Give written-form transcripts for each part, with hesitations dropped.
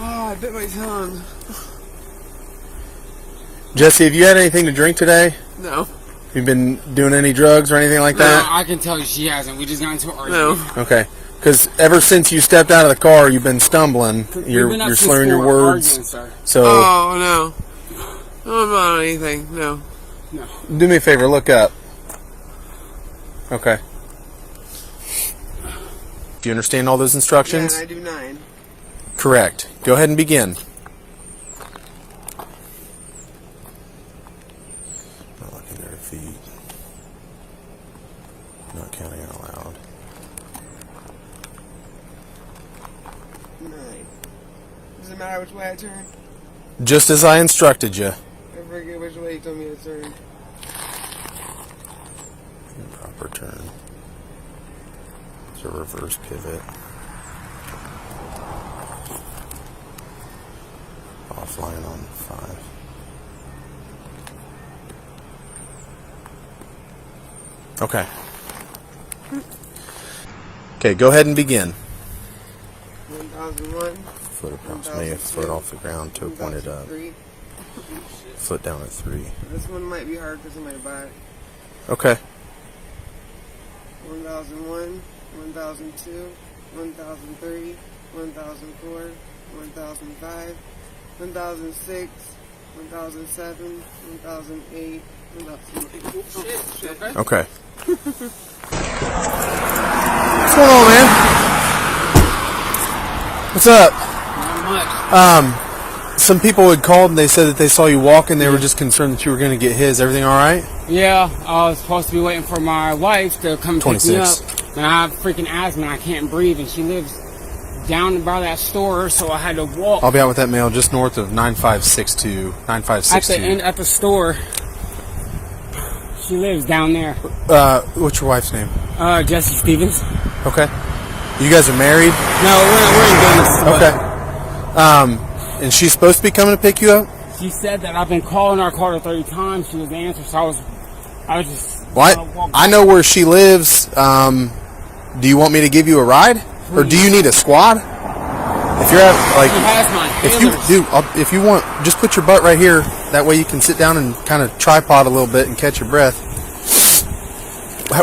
Oh, I bit my tongue. Jesse, have you had anything to drink today? No. You been doing any drugs or anything like that? No, I can tell you she hasn't. We just got into an argument. No. Okay. Because ever since you stepped out of the car, you've been stumbling. You're slurring your words. Arguing, so. Oh, no. I'm not on anything. No. No. Do me a favor. Look up. Okay. Do you understand all those instructions? Yeah, and I do 9. Correct. Go ahead and begin. Not looking at their feet. Not counting out loud. 9. Does it matter which way I turn? Just as I instructed you. I forget which way you told me to turn. Proper turn. It's a reverse pivot. Offline on 5. Okay. Okay, go ahead and begin. 1001. Foot approximately a foot off the ground, toe pointed up. Foot down at 3. This one might be hard because of my back. Okay. 1001, 1002, 1003, 1004, 1005, 1006, 1007, 1008, 1008. Okay. What's going on, man? What's up? Not much. Some people had called and they said that they saw you walking. They were just concerned that you were going to get his. Everything all right? Yeah, I was supposed to be waiting for my wife to come pick me up. And I have freaking asthma and I can't breathe. And she lives down by that store, so I had to walk. I'll be out with that mail just north of 9562. 9562. At the store. She lives down there. What's your wife's name? Jesse Stevens. Okay. You guys are married? No, we're in business. Okay. And she's supposed to be coming to pick you up? She said that I've been calling her, called her 30 times. She was answering, so I was just... What? I know where she lives. Do you want me to give you a ride? Or do you need a squad? If you're if you want, just put your butt right here. That way you can sit down and kind of tripod a little bit and catch your breath.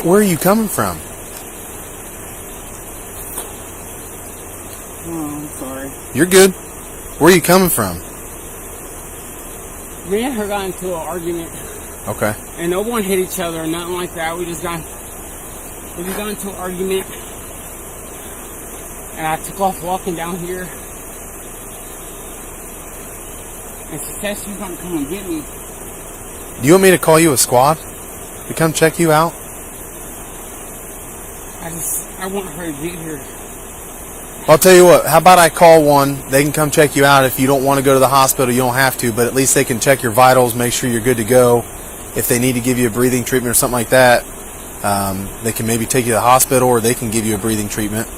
Where are you coming from? Oh, I'm sorry. You're good. Where are you coming from? Me and her got into an argument. Okay. And no one hit each other or nothing like that. We just got into an argument. And I took off walking down here. And she said she was going to come and get me. Do you want me to call you a squad to come check you out? I want her to get here. I'll tell you what, how about I call one, they can come check you out. If you don't want to go to the hospital, you don't have to, but at least they can check your vitals, make sure you're good to go. If they need to give you a breathing treatment or something like that, they can maybe take you to the hospital or they can give you a breathing treatment.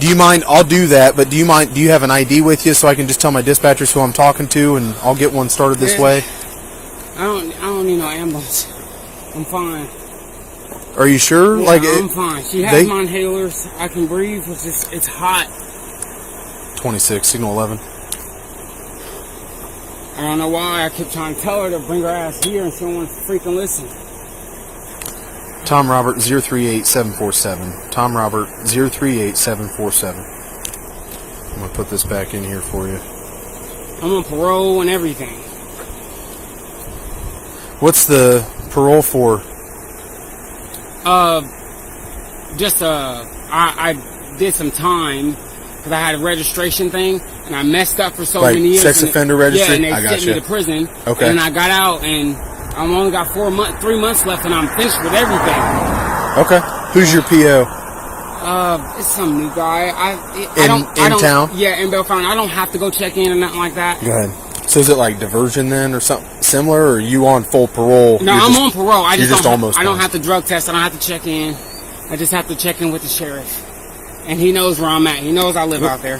Do you mind? I'll do that, but do you have an ID with you so I can just tell my dispatchers who I'm talking to and I'll get one started this way? I don't need no ambulance. I'm fine. Are you sure? Yeah, I'm fine. She has my inhalers. I can breathe. It's hot. 26, signal 11. I don't know why I kept trying to tell her to bring her ass here and she don't want to freaking listen. Tom Robert 038747. Tom Robert 038747. I'm going to put this back in here for you. I'm on parole and everything. What's the parole for? I did some time because I had a registration thing and I messed up for so many years. Sex offender registry? Yeah, and they I got sent me to prison. Okay. And I got out and I've only got 3 months left and I'm finished with everything. Okay. Who's your PO? It's some new guy. In town? Yeah, in Bellefontaine. I don't have to go check in or nothing like that. Go ahead. So is it like diversion then or something similar, or are you on full parole? No, I'm on parole. I don't have to drug test. I don't have to check in. I just have to check in with the sheriff. And he knows where I'm at. He knows I live out there.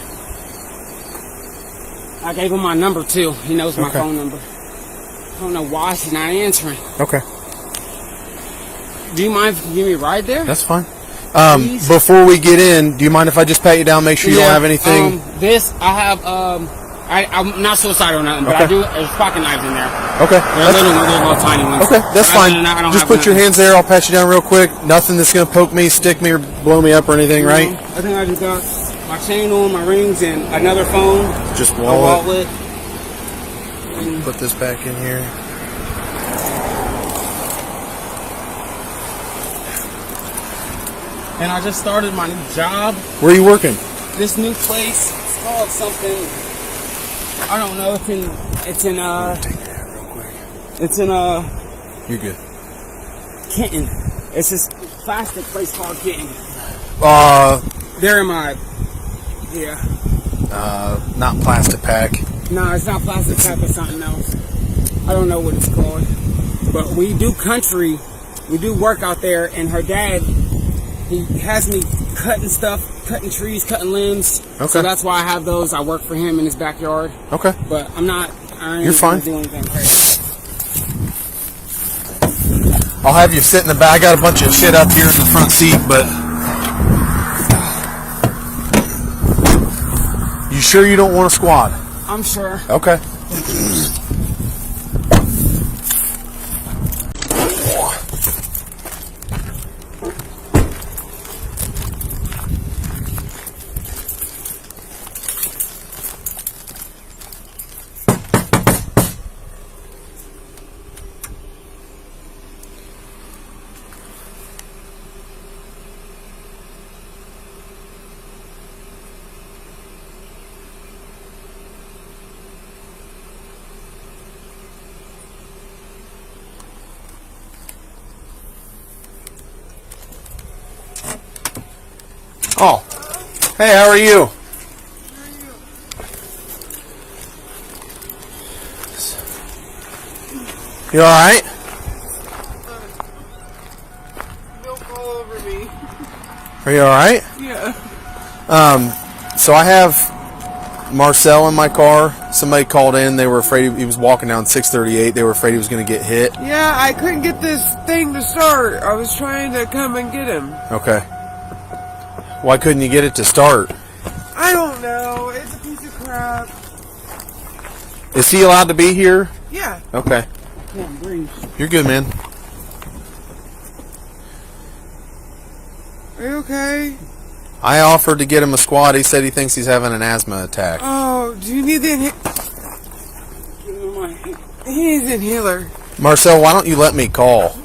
I gave him my number too. He knows my phone number. I don't know why she's not answering. Okay. Do you mind if you give me a ride there? That's fine. Please? Before we get in, do you mind if I just pat you down, make sure you don't have anything? This, I have, I'm not suicidal or nothing, but Okay. I do, there's pocket knives in there. Okay. They're little tiny ones. Okay, that's But fine. I don't Just have put your nothing. hands there. I'll pat you down real quick. Nothing that's going to poke me, stick me, or blow me up or anything, right? I think I just got my chain on, my rings, and another phone. Just A wallet. wallet. Put this back in here. And I just started my new job. Where are you working? This new place, it's called something, I don't know, Take your hat real quick. it's in You're good. Kenton. It's this plastic place called Kenton. They're in my, yeah. not plastic pack. No, it's not plastic pack, it's something else. I don't know what it's called. But we do country, we do work out there, and her dad, he has me cutting stuff, cutting trees, cutting limbs. Okay. So that's why I have those. I work for him in his backyard. Okay. But I ain't You're fine. gonna do anything crazy. I'll have you sit in the back. I got a bunch of shit up here in the front seat, but you sure you don't want a squad? I'm sure. Okay. Oh, hey, how are you? You all right? Don't fall over me. Are you all right? Yeah. So I have Marcel in my car. Somebody called in. They were afraid he was walking down 638. They were afraid he was going to get hit. Yeah, I couldn't get this thing to start. I was trying to come and get him. Okay. Why couldn't you get it to start? I don't know. It's a piece of crap. Is he allowed to be here? Yeah. Okay. Can't breathe. You're good, man. Are you okay? I offered to get him a squad. He said he thinks he's having an asthma attack. Oh, do you need the He needs an inhaler. Marcel, why don't you let me call?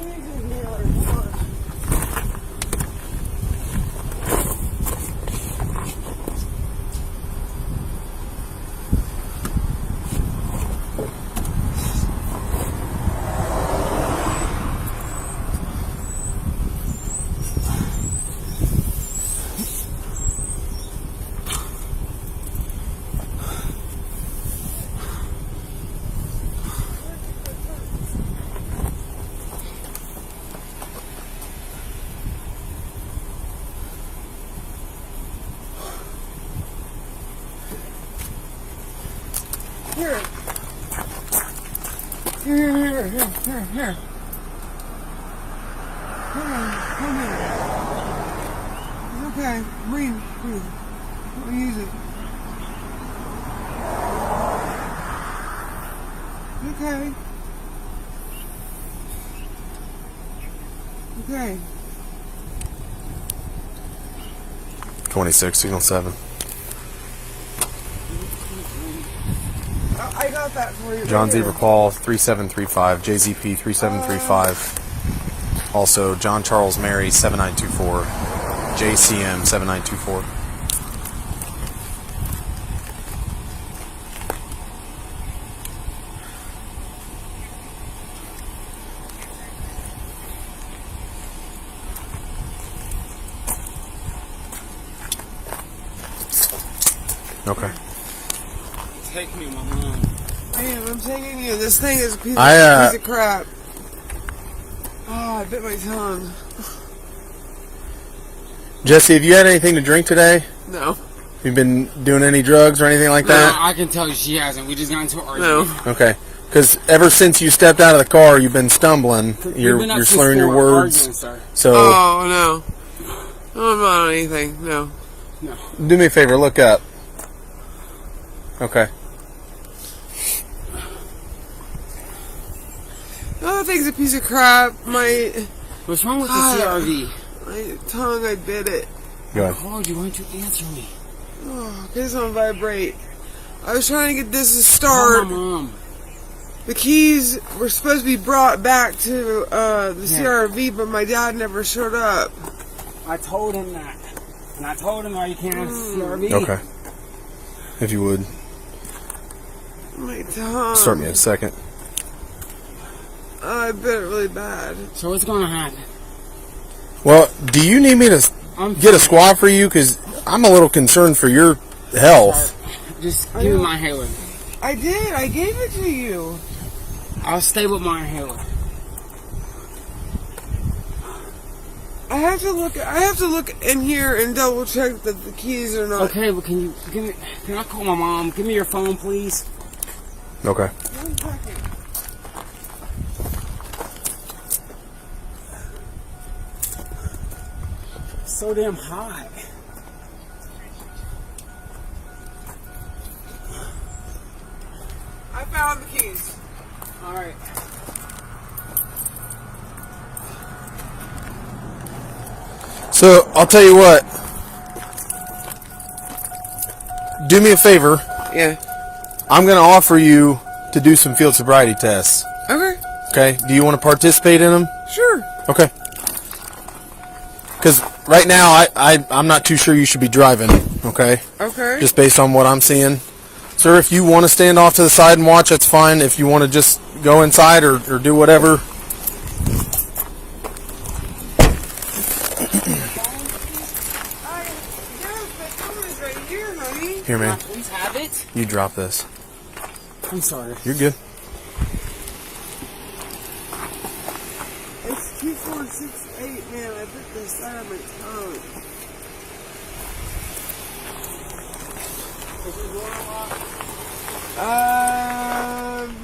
Here. Here. Come here. It's okay. Breathe. I'll use it. Okay. Okay. 26, signal 7. I got that for you. John right here. Zebra Paul 3735, JZP 3735. Also, John Charles Mary 7924, JCM 7924. Okay. Take me, my mom. Damn, I'm taking you. This thing is a piece of crap. Oh, I bit my tongue. Jesse, have you had anything to drink today? No. You been doing any drugs or anything like No, that? I can tell you she hasn't. We just got into an argument. No. Okay. Because ever since you stepped out of the car, you've been stumbling. We've You're been up since slurring your 4 words. arguing, sir. So Oh, no. I'm not on anything. No. No. Do me a favor, look up. Okay. Oh, thing's a piece of crap. What's wrong with the CRV? My tongue, I bit it. Go I ahead. called you. Why don't you answer me? Oh, it's on vibrate. I was trying to get this to Call start. my mom. The keys were supposed to be brought back to the CRV, but my dad never showed up. I told him that. And I told him why you can't have CRV. Okay. If you would. My tongue. Start me in a second. I bit it really bad. So what's going to happen? Well, do you need me to get a squad for you? Because I'm a little concerned for your health. Just give me my inhaler. I did. I gave it to you. I'll stay with my inhaler. I have to look in here and double check that the keys are not. Okay, but can you give me? Can I call my mom? Give me your phone, please. Okay. 1 second. So damn hot. I found the keys. All right. So, I'll tell you what. Do me a favor. Yeah. I'm going to offer you to do some field sobriety tests. Okay. Okay? Do you want to participate in them? Sure. Okay. Because right now, I'm not too sure you should be driving. Okay? Okay. Just based on what I'm seeing. Sir, if you want to stand off to the side and watch, that's fine. If you want to just go inside or do whatever. Here, man. Please have it. You drop this. I'm sorry. You're good. It's 2468, man. I bit the side of my tongue.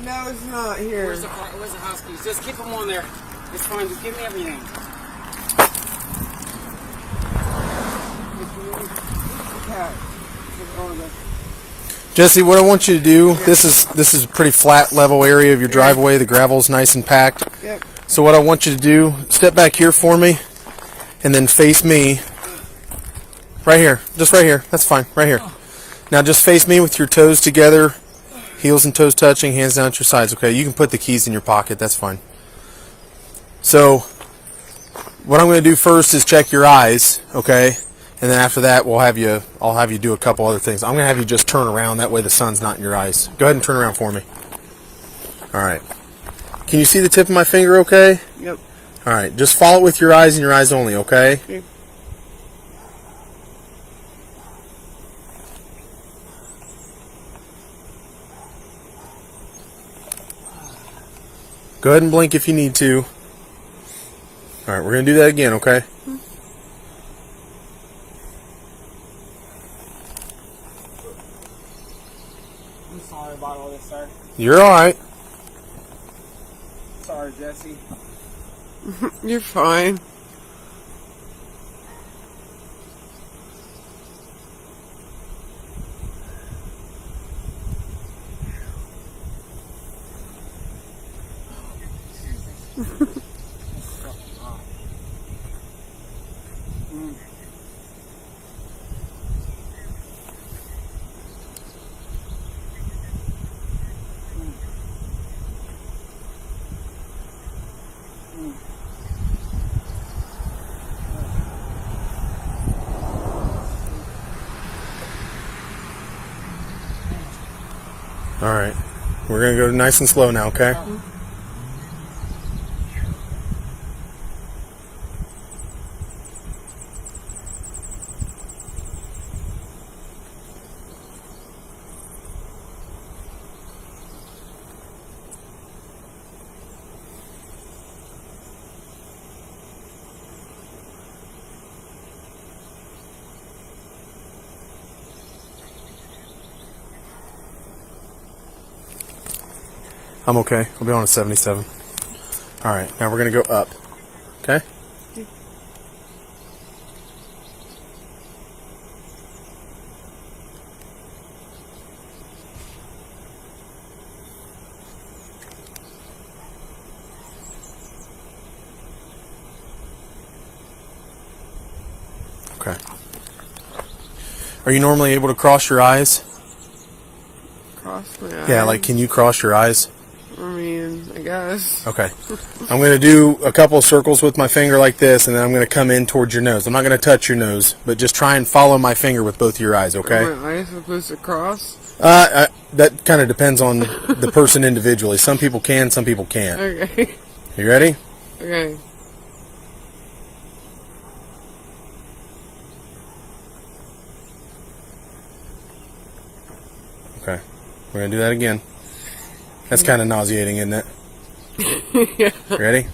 No, it's not here. Where's the house keys? Just keep them on there. It's fine. Just give me everything. Jesse, what I want you to do, this is a pretty flat level area of your driveway. The gravel's nice and packed. Yep. So what I want you to do, step back here for me and then face me. Right here. Just right here. That's fine. Right here. Now just face me with your toes together, heels and toes touching, hands down at your sides. Okay, you can put the keys in your pocket. That's fine. So what I'm going to do first is check your eyes, okay? And then after that, I'll have you do a couple other things. I'm going to have you just turn around. That way the sun's not in your eyes. Go ahead and turn around for me. All right. Can you see the tip of my finger okay? Yep. All right. Just follow it with your eyes and your eyes only, okay? Okay. Go ahead and blink if you need to. All right. We're going to do that again, okay? I'm sorry about all this, sir. You're all right. Sorry, Jesse. You're fine. All right. We're going to go nice and slow now, okay? I'm okay. I'll be on a 77. All right. Now we're going to go up. Okay? Are you normally able to cross your eyes? Cross my eyes? Yeah, like can you cross your eyes? I mean, I guess. Okay. I'm going to do a couple of circles with my finger like this, and then I'm going to come in towards your nose. I'm not going to touch your nose, but just try and follow my finger with both of your eyes, okay? Are my eyes supposed to cross? That kind of depends on the person individually. Some people can, some people can't. Okay. You ready? Okay. Okay. We're going to do that again. That's kind of nauseating, isn't it? Yeah. Ready?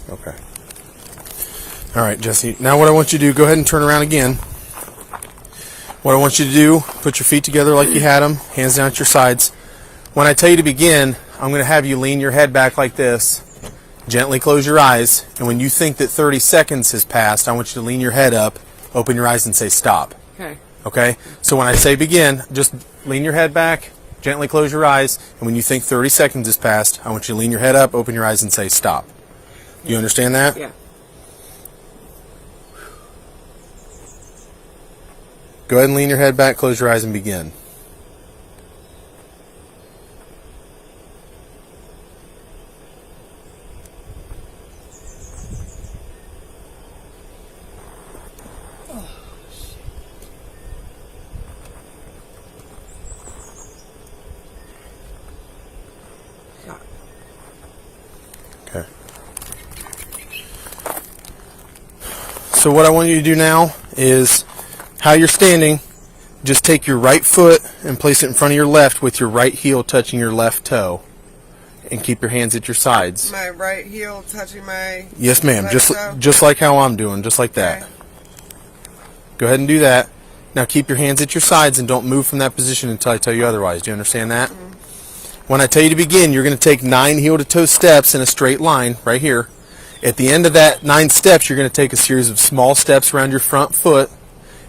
Okay. All right, Jesse. Now what I want you to do, go ahead and turn around again. What I want you to do, put your feet together like you had them, hands down at your sides. When I tell you to begin, I'm going to have you lean your head back like this. Gently close your eyes, and when you think that 30 seconds has passed, I want you to lean your head up, open your eyes, and say stop. Okay. Okay? So when I say begin, just lean your head back, gently close your eyes, and when you think 30 seconds has passed, I want you to lean your head up, open your eyes, and say stop. Do you understand that? Yeah. Go ahead and lean your head back, close your eyes, and begin. Okay. So what I want you to do now is, how you're standing, just take your right foot and place it in front of your left with your right heel touching your left toe. And keep your hands at your sides. My right heel touching my... Yes, ma'am. left Just toe? just like how I'm doing, just like that. Okay. Go ahead and do that. Now keep your hands at your sides and don't move from that position until I tell you otherwise. Do you understand that? Mm-hmm. When I tell you to begin, you're going to take 9 heel-to-toe steps in a straight line right here. At the end of that 9 steps, you're going to take a series of small steps around your front foot.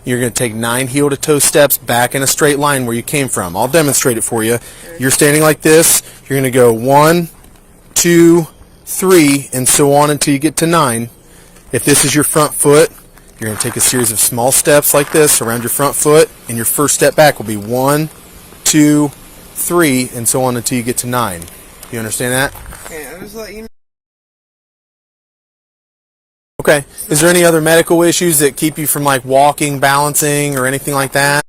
You're going to take 9 heel-to-toe steps back in a straight line where you came from. I'll demonstrate it for you. Okay. You're standing like this. You're going to go 1, 2, 3, and so on until you get to 9. If this is your front foot, you're going to take a series of small steps like this around your front foot, and your first step back will be 1, 2, 3, and so on until you get to 9. You understand that? Okay, I'll just let you know. Okay. Is there any other medical issues that keep you from like walking, balancing, or anything like that?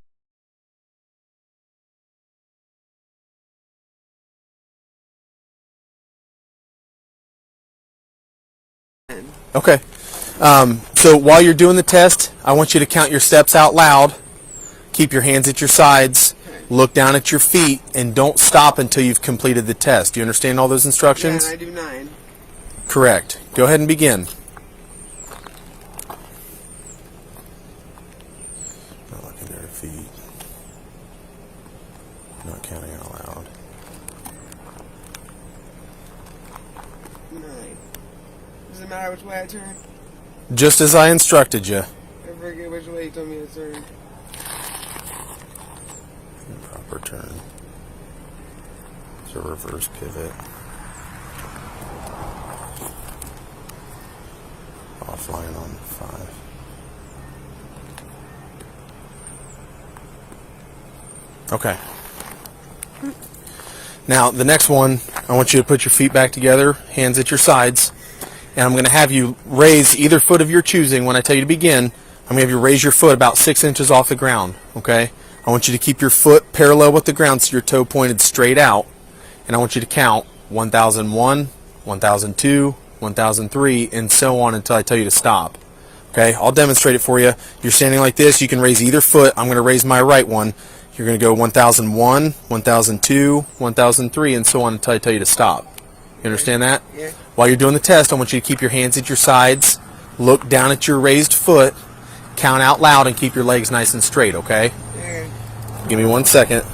Okay. So while you're doing the test, I want you to count your steps out loud. Keep your hands at your sides. Look down at your feet, and don't stop until you've completed the test. Do you understand all those instructions? Yeah, and I do 9. Correct. Go ahead and begin. Not looking at their feet. Not counting out loud. 9. Does it matter which way I turn? Just as I instructed you. I forget which way you told me to turn. Proper turn. It's a reverse pivot. Offline on 5. Okay. Now, the next one, I want you to put your feet back together, hands at your sides, and I'm going to have you raise either foot of your choosing. When I tell you to begin, I'm going to have you raise your foot about 6 inches off the ground, okay? I want you to keep your foot parallel with the ground so your toe pointed straight out, and I want you to count 1001, 1002, 1003, and so on until I tell you to stop. Okay, I'll demonstrate it for you. You're standing like this. You can raise either foot. I'm going to raise my right one. You're going to go 1001, 1002, 1003, and so on until I tell you to stop. You understand that? Yeah. While you're doing the test, I want you to keep your hands at your sides, look down at your raised foot, count out loud, and keep your legs nice and straight, okay? Yeah. Give me 1 second.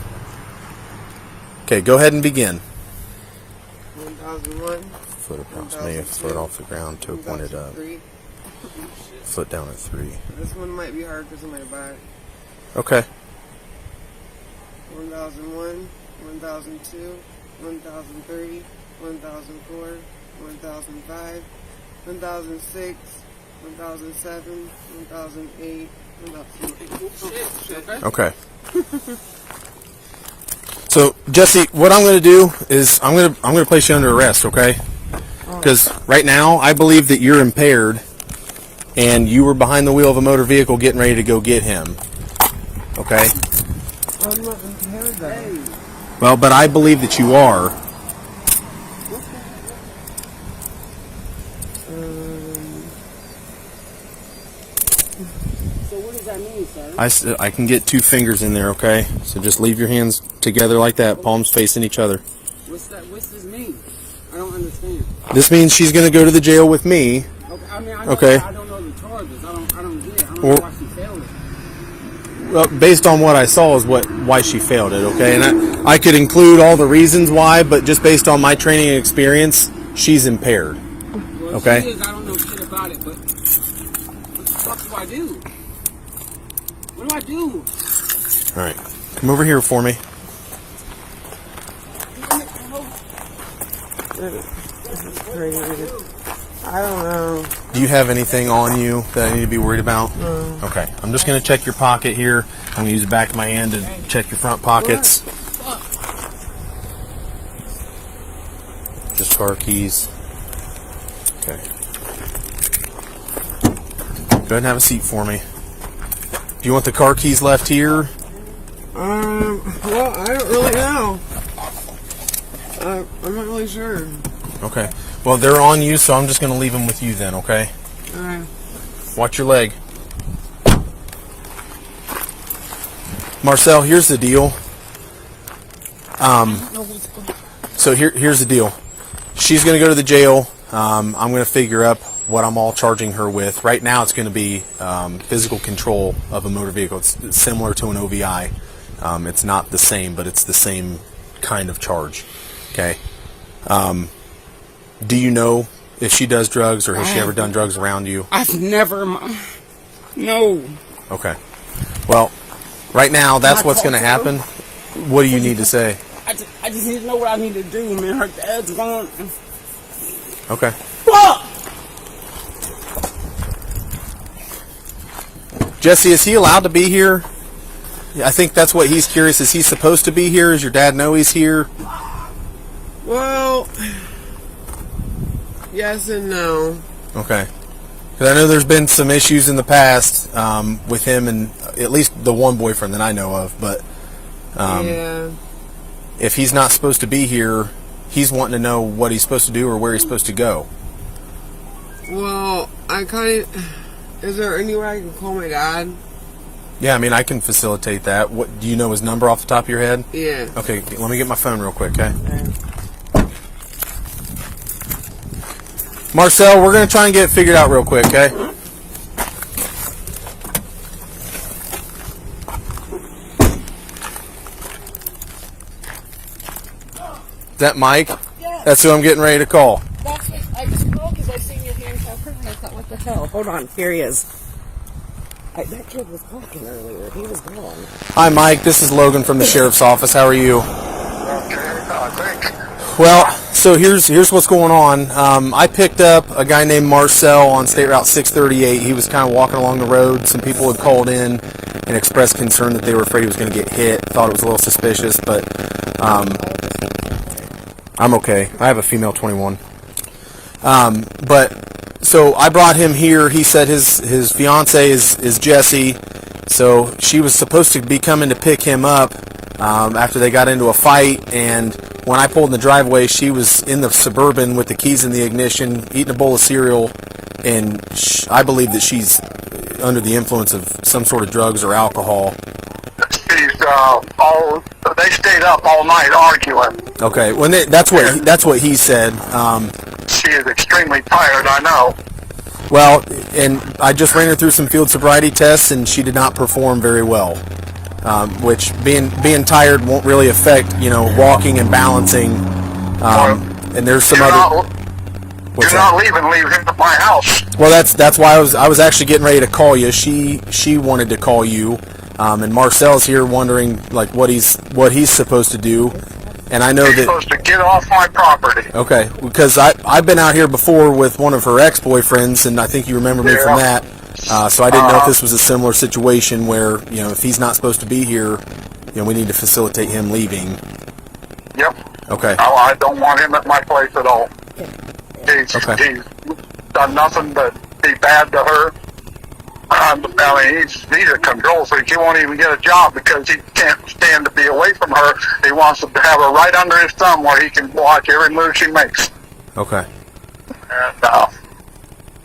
Okay, go ahead and begin. 1001. Foot approximately a foot off the ground, toe pointed up. Foot down at 3. This one might be hard because of my back. Okay. 1001, 1002, 1003, 1004, 1005, 1006, 1007, 1008, 1008. Okay. So, Jesse, what I'm going to do is I'm going to place you under arrest, okay? Because right now, I believe that you're impaired, and you were behind the wheel of a motor vehicle getting ready to go get him. Okay? I'm not impaired though. Well, but I believe that you are. So what does that mean, sir? I can get 2 fingers in there, okay? So just leave your hands together like that, palms facing each other. What's this mean? I don't understand. This means she's going to go to the jail with me. Okay, I mean, I don't know the charges. I don't get it. I don't know why she failed it. Well, based on what I saw is why she failed it, okay? And I could include all the reasons why, but just based on my training and experience, she's impaired. Well, okay? She is, I don't know shit about it, but what the fuck do I do? What do I do? All right. Come over here for me. This is crazy. I don't know. Do you have anything on you that I need to be worried about? No. Okay. I'm just going to check your pocket here. I'm going to use the back of my hand to check your front pockets. Just car keys. Okay. Go ahead and have a seat for me. Do you want the car keys left here? Well, I don't really know. I'm not really sure. Okay. Well, they're on you, so I'm just going to leave them with you then, okay? Alright. Watch your leg. Marcel, here's the deal. So here's the deal. She's going to go to the jail. I'm going to figure up what I'm all charging her with. Right now, it's going to be physical control of a motor vehicle. It's similar to an OVI. It's not the same, but it's the same kind of charge. Okay. Do you know if she does drugs, or has she ever done drugs around you? I've never. No. Okay. Well, right now, that's what's going to happen. What do you need to say? I just need to know what I need to do, man. Her dad's gone. Okay. Fuck! Jesse, is he allowed to be here? I think that's what he's curious. Is he supposed to be here? Does your dad know he's here? Well, yes and no. Okay. Because I know there's been some issues in the past with him and at least the one boyfriend that I know of. But Yeah. if he's not supposed to be here, he's wanting to know what he's supposed to do or where he's supposed to go. Well, is there any way I can call my dad? Yeah, I mean, I can facilitate that. What do you know his number off the top of your head? Yeah. Okay, let me get my phone real quick, okay? Marcel, we're going to try and get it figured out real quick, okay? Is that Mike? Yeah. That's who I'm getting ready to call. That's what I just called because I seen your handcuff and I thought, what the hell? Hold on, here he is. That kid was talking earlier. He was gone. Hi, Mike. This is Logan from the sheriff's office. How are you? Okay, thanks. Well, so here's what's going on. I picked up a guy named Marcel on State Route 638. He was kind of walking along the road. Some people had called in and expressed concern that they were afraid he was going to get hit. Thought it was a little suspicious, but I'm okay. I have a female 21. But so I brought him here. He said his fiance is Jessie. So she was supposed to be coming to pick him up after they got into a fight. And when I pulled in the driveway, she was in the Suburban with the keys in the ignition, eating a bowl of cereal. And I believe that she's under the influence of some sort of drugs or alcohol. They stayed up all night arguing. Okay, that's what he said. She is extremely tired, I know. Well, and I just ran her through some field sobriety tests, and she did not perform very well. Which being tired won't really affect, walking and balancing. And there's some other. You're not leaving at my house. Well, that's why I was actually getting ready to call you. She wanted to call you, and Marcel's here wondering like what he's supposed to do, And I know You're that. supposed to get off my property. Okay, because I've been out here before with one of her ex-boyfriends, and I think you remember me from that. So I didn't know if this was a similar situation where, you know, if he's not supposed to be here, you know, we need to facilitate him leaving. Yep. Okay. No, I don't want him at my place at all. He's done nothing but be bad to her. I mean, he's a control freak. He won't even get a job because he can't stand to be away from her. He wants to have her right under his thumb where he can watch every move she makes. Okay. And,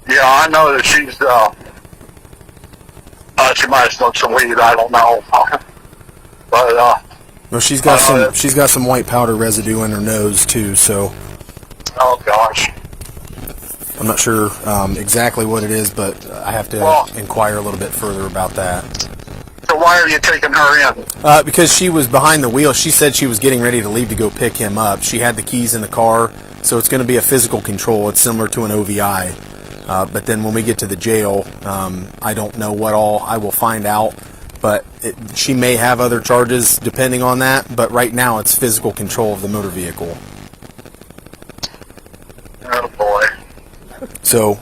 yeah, I know that she's, she might have smoked some weed, I don't know. But, well, she's got some white powder residue in her nose too, so oh gosh. I'm not sure exactly what it is, but I have to inquire a little bit further about that. So why are you taking her in? Because she was behind the wheel. She said she was getting ready to leave to go pick him up. She had the keys in the car, so it's going to be a physical control. It's similar to an OVI. But then when we get to the jail, I don't know what all I will find out. But she may have other charges depending on that. But right now it's physical control of the motor vehicle. Oh boy. So,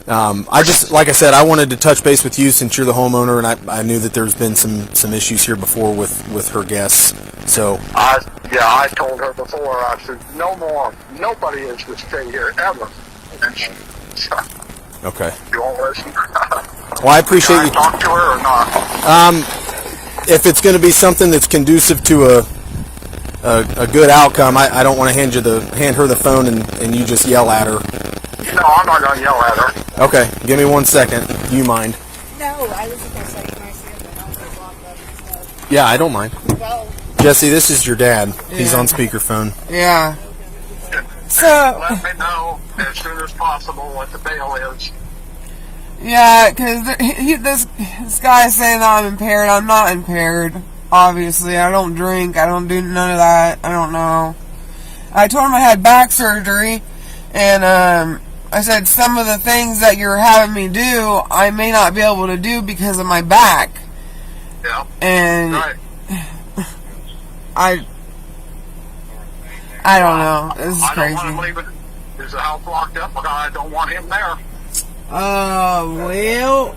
I just, like I said, I wanted to touch base with you since you're the homeowner, and I knew that there's been some issues here before with her guests. So, I told her before. I said no more. Nobody is to stay here ever. And she, okay. You won't listen. Well, I appreciate Can I you. talk to her or not? If it's going to be something that's conducive to a good outcome, I don't want to hand her the phone and you just yell at her. No, I'm not going to yell at her. Okay, give me 1 second. Do you mind? No, I was just going to say, can I see the house is locked up and stuff? Yeah, I don't mind. Well, Jesse, this is your dad. He's Yeah. on speakerphone. Yeah. So, Let me know as soon as possible what the bail is. yeah, because this guy is saying that I'm impaired. I'm not impaired, obviously. I don't drink. I don't do none of that. I don't know. I told him I had back surgery, and I said some of the things that you're having me do, I may not be able to do because of my back. Yeah. And Right. I don't know. This is I don't crazy. want him leaving. Is the house locked up? Because I don't want him there. Well,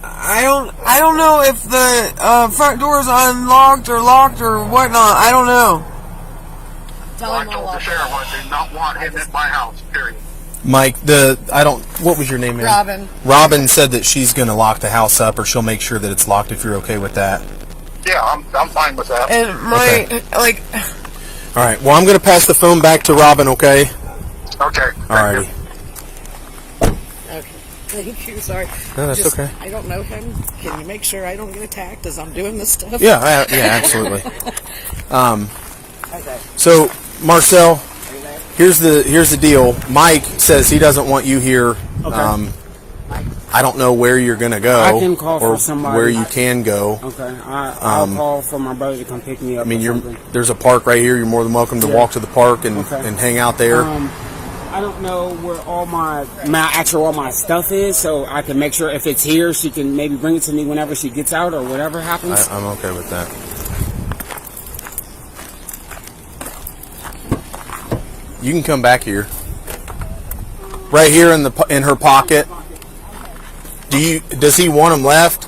I don't know if the front door is unlocked or locked or whatnot. I don't know. tell I him told I'll the sheriff I do not want him at my house, period. Mike, what was your name? Man? Robin. Robin said that she's going to lock the house up, or she'll make sure that it's locked if you're okay with that. Yeah, I'm fine with that. And my, Okay. All right. Well, I'm going to pass the phone back to Robin, okay? Okay. Alrighty. Okay. Thank you. Sorry. No, that's Just, okay. I don't know him. Can you make sure I don't get attacked as I'm doing this stuff? Yeah, absolutely. Okay. So, Marcel, Are you there? here's the deal. Mike says he doesn't want you here. Okay. I don't know where you're going to go. I can call or for somebody. where you can go. Okay, I'll call for my brother to come pick me up. I mean, or something. there's a park right here. You're more than welcome to walk to the park and hang out there. I don't know where all my stuff is, so I can make sure if it's here, she can maybe bring it to me whenever she gets out or whatever happens. I'm okay with that. You can come back here. Right here in her pocket. Does he want them left?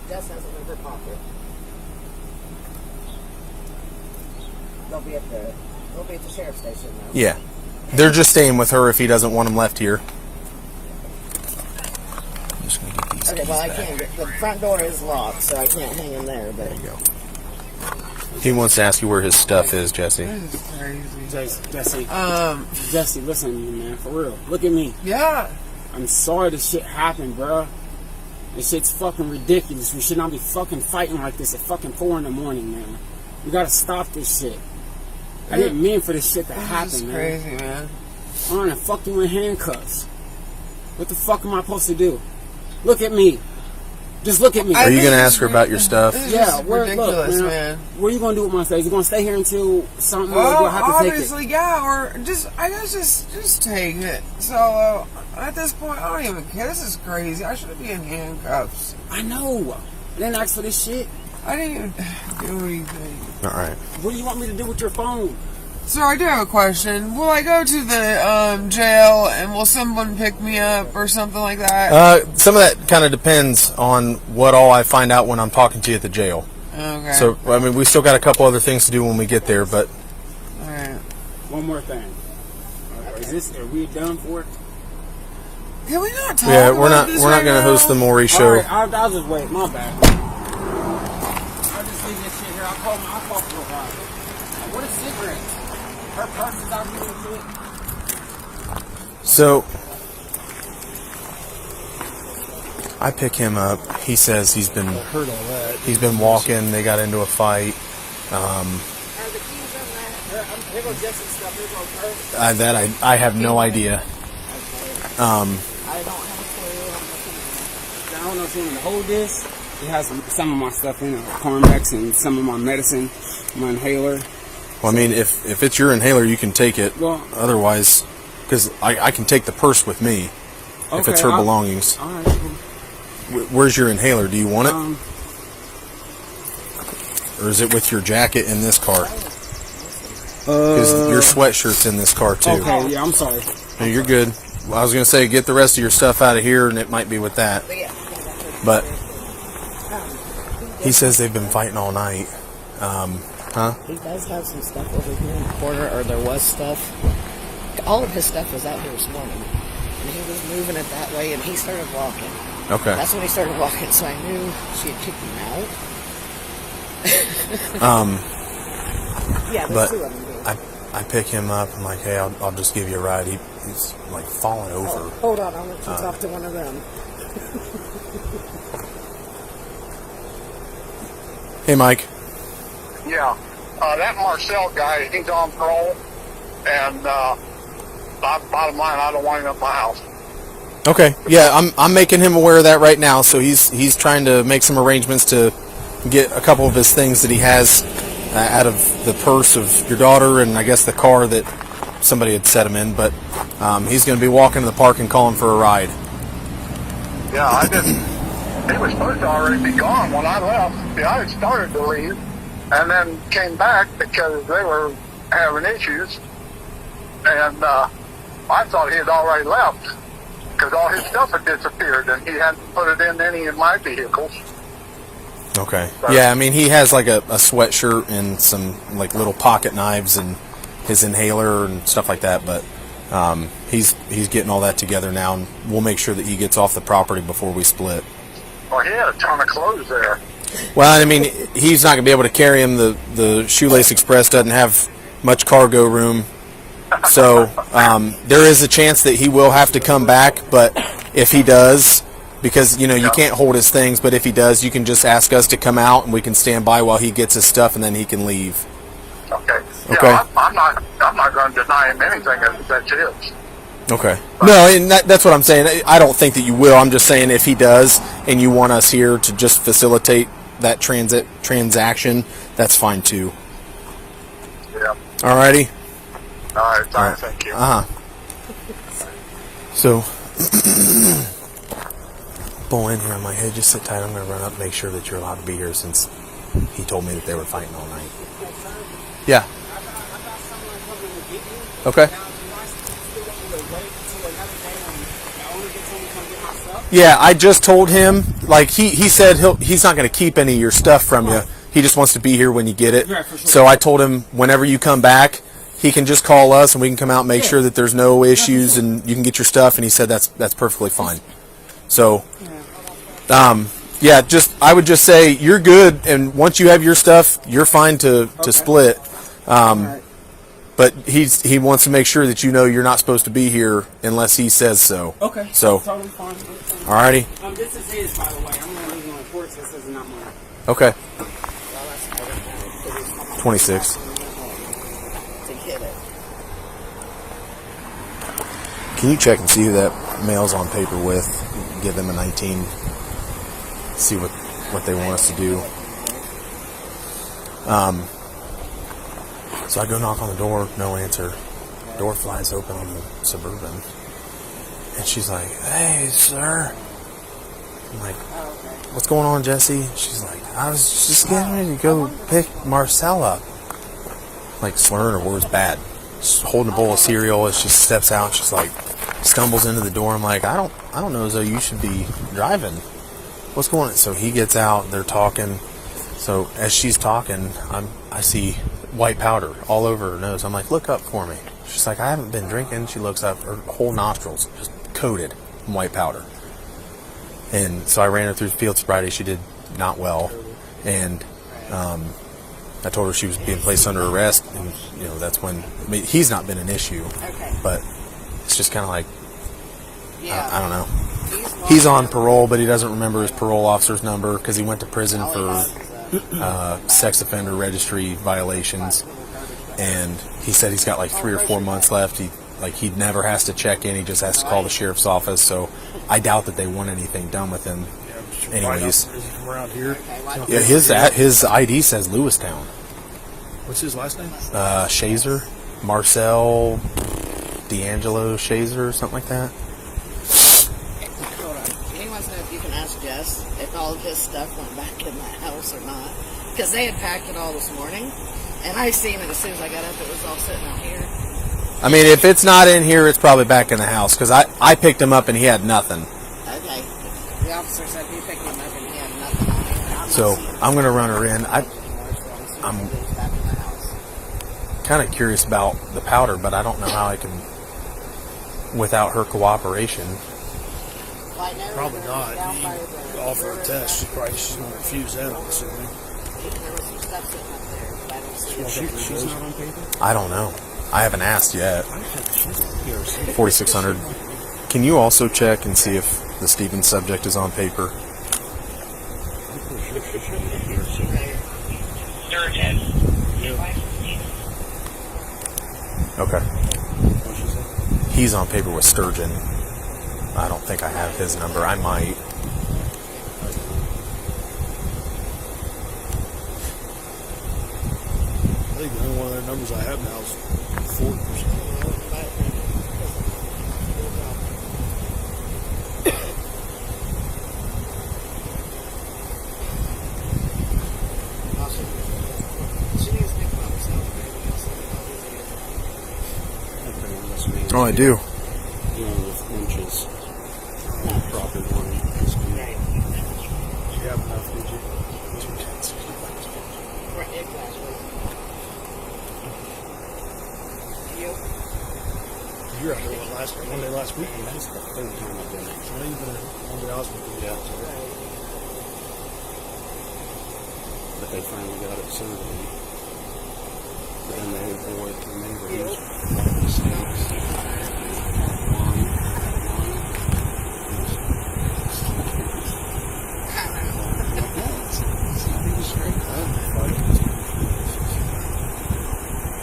Jess has it in her pocket. They'll be at the sheriff's station now. Yeah. They're just staying with her if he doesn't want them left here. I'm just gonna get these Okay, keys well, I back. can't. The front door is locked, so I can't hang in there. But There you go. He wants to ask you where his stuff is, Jesse. this is crazy. Jesse, listen to me, man, for real. Look at me. Yeah. I'm sorry this shit happened, bro. This shit's fucking ridiculous. We should not be fucking fighting like this at fucking 4 in the morning, man. We gotta stop this shit. I didn't mean for this shit to This is happen, man. crazy, man. I'm gonna fuck you in handcuffs. What the fuck am I supposed to do? Look at me. Just look at me. Are you gonna ask her about your stuff? This is Yeah, just ridiculous, look, man. What are you gonna do with my face? You gonna stay here until something or do Well, I have to take it? obviously, yeah, or I guess just take it. So, at this point, I don't even care. This is crazy. I shouldn't be in handcuffs. I know. I didn't ask for this shit. I didn't even do anything. All right. What do you want me to do with your phone? Sir, I do have a question. Will I go to the jail and will someone pick me up or something like that? Some of that kind of depends on what all I find out when I'm talking to you at the jail. Okay. So, I mean, we still got a couple other things to do when we get there, but... All right. One more thing. Are we done for it? Can we not talk Yeah, about we're not this going to now? host the Maury show. All right, I'll just wait. My bad. I'll just leave this shit here. I'll call for a while. What is cigarettes? Her purse is out here and shit. So, I pick him up. He says he's been walking. They got into a fight. I have no idea. I don't have a clue. I don't know if you want to hold this. It has some of my stuff in it, Carmex and some of my medicine, my inhaler. Well, I mean, if it's your inhaler, you can take it. Well, otherwise, because I can take the purse with me if it's her belongings. All right. Where's your inhaler? Do you want it? Or is it with your jacket in this car? Because your sweatshirt's in this car, too. Okay, yeah, I'm sorry. No, you're good. Well, I was going to say, get the rest of your stuff out of here, and it might be with that. But he says they've been fighting all night. He does have some stuff over here in the corner, or there was stuff. All of his stuff was out here this morning. And he was moving it that way, and he started walking. Okay. That's when he started walking, so I knew she had kicked him out. Yeah, there's two of them here. I pick him up. I'm like, hey, I'll just give you a ride. He's like falling over. Oh, hold on, I'll let you talk to one of them. Hey, Mike. Yeah. That Marcel guy, he's on parole. And bottom line, I don't want him at my house. Okay. Yeah, I'm making him aware of that right now. So he's trying to make some arrangements to get a couple of his things that he has out of the purse of your daughter and I guess the car that somebody had set him in. But he's going to be walking to the park and calling for a ride. Yeah, I didn't. He was supposed to already be gone when I left. Yeah, I had started to leave and then came back because they were having issues. And I thought he had already left because all his stuff had disappeared and he hadn't put it in any of my vehicles. Okay. Yeah, I mean, he has like a sweatshirt and some like little pocket knives and his inhaler and stuff like that, but he's getting all that together now, and we'll make sure that he gets off the property before we split. Well, he had a ton of clothes there. Well, I mean, he's not going to be able to carry him. The Shoelace Express doesn't have much cargo room, so there is a chance that he will have to come back, but if he does... Because, you can't hold his things, but if he does, you can just ask us to come out and we can stand by while he gets his stuff and then he can leave. Okay. Okay. Yeah, I'm not going to deny him anything that's his. Okay. No, and that's what I'm saying. I don't think that you will. I'm just saying if he does and you want us here to just facilitate that transaction, that's fine too. Yeah. Alrighty? All right. Thank you. So... Pull in here. I'm like, hey, just sit tight. I'm going to run up and make sure that you're allowed to be here since he told me that they were fighting all night. Yeah. Okay. Yeah, I just told him, like, he said he's not going to keep any of your stuff from you. He just wants to be here when you get it. So I told him whenever you come back, he can just call us and we can come out and make sure that there's no issues and you can get your stuff. And he said that's perfectly fine. So... I would just say you're good, and once you have your stuff, you're fine to split. But he wants to make sure that you're not supposed to be here unless he says so. Okay. So, totally fine. Alrighty. This is his, by the way. I'm going to leave my report so this is not mine. Okay. 26. Can you check and see who that mail's on paper with? Give them a 19. See what they want us to do. So I go knock on the door, no answer. Door flies open on the Suburban. And she's like, hey, sir. I'm like, what's going on, Jesse? She's like, I was just getting ready to go pick Marcel up. Like, slurring her words bad. She's holding a bowl of cereal as she steps out. She's like, stumbles into the door. I'm like, I don't know as though you should be driving. What's going on? So he gets out. They're talking. So as she's talking, I see white powder all over her nose. I'm like, look up for me. She's like, I haven't been drinking. She looks up. Her whole nostrils just coated in white powder. And so I ran her through field sobriety. She did not well. And I told her she was being placed under arrest. And, that's when, he's not been an issue. Okay. But it's just kind of like, I don't know. He's on parole, but he doesn't remember his parole officer's number because he went to prison for sex offender registry violations. And he said he's got like 3 or 4 months left. He never has to check in. He just has to call the sheriff's office. So I doubt that they want anything done with him. Anyways, Is he from around here? yeah, his ID says Lewistown. What's his last name? Shazer, Marcel D'Angelo Shazer, something like that. Hold on. He wants to know if you can ask Jess if all of his stuff went back in the house or not. Because they had packed it all this morning. And I seen it as soon as I got up. It was all sitting out here. I mean, if it's not in here, it's probably back in the house because I picked him up and he had nothing. Okay. The officer said he picked him up and he had nothing on it. So I'm going to run her in. I'm kind of curious about the powder, but I don't know how I can, without her cooperation. Probably not. You offer a test. She's going to refuse that, I'm assuming. She's not on paper? I don't know. I haven't asked yet. 4600. Can you also check and see if the Stevens subject is on paper? Okay. He's on paper with Sturgeon. I don't think I have his number. I might. I think the only one of their numbers I have now is 4 or something. Oh, I do. With inches. Proper one. You have enough, did you? You were out there one day last week. That's the third time I've been there. So you've been one day I was with you. Yeah. But they finally got it Sunday. Then they went to the neighborhood.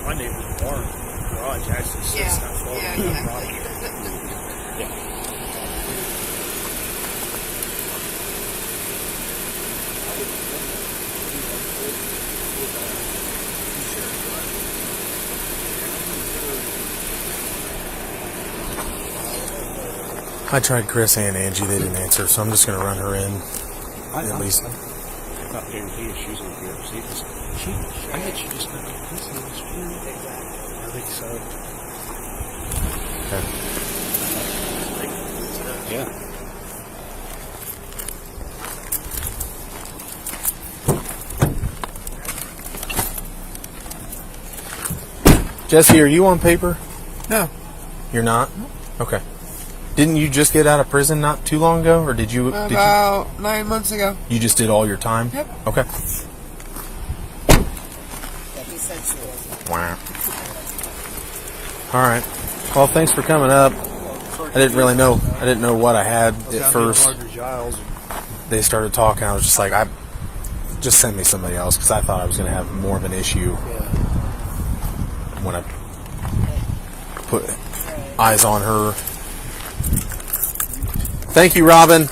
My neighbor's barn garage actually sits not far from the property. I tried Chris and Angie. They didn't answer, so I'm just going to run her in. At least. I'm not guaranteeing she's going to be able to see this. I bet she just got this in the spring. I think so. Okay. Yeah. Jesse, are you on paper? No. You're not? Okay. Didn't you just get out of prison not too long ago, or did you? About 9 months ago. You just did all your time? Yep. Okay. Wow. All right. Well, thanks for coming up. I didn't really know. I didn't know what I had at first. They started talking. I was just like, just send me somebody else because I thought I was going to have more of an issue when I put eyes on her. Thank you, Robin.